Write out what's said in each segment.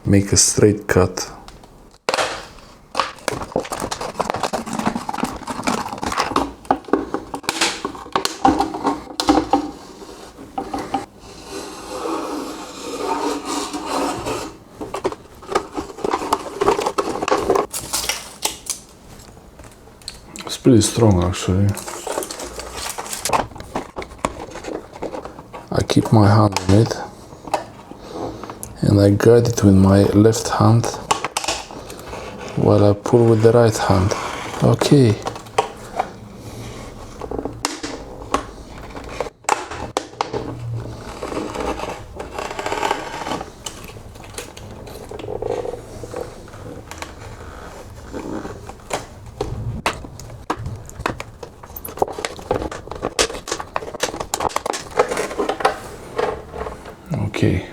make a straight cut. It's pretty strong actually. I keep my hand on it and I guide it with my left hand while I pull with the right hand. Okay. Okay.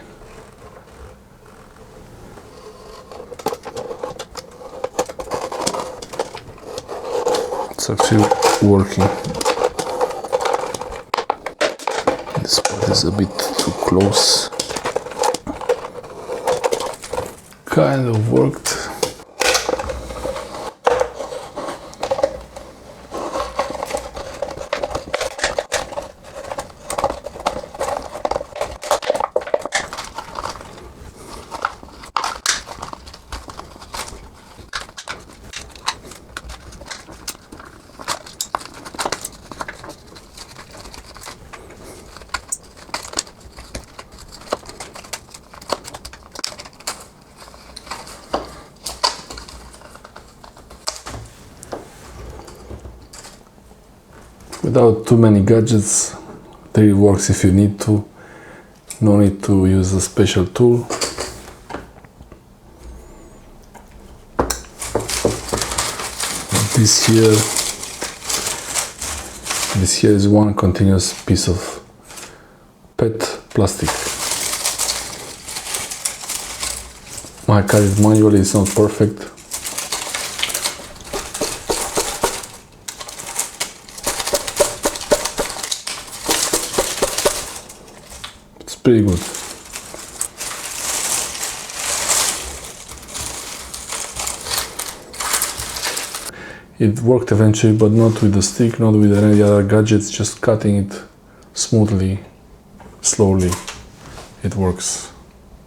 It's actually working. This part is a bit too close. Kind of worked. Without too many gadgets, it really works if you need to. No need to use a special tool. This here is one continuous piece of PET plastic. I cut it manually, it's not perfect. It's pretty good. It worked eventually, but not with the stick, not with any other gadgets, just cutting it smoothly, slowly. It works.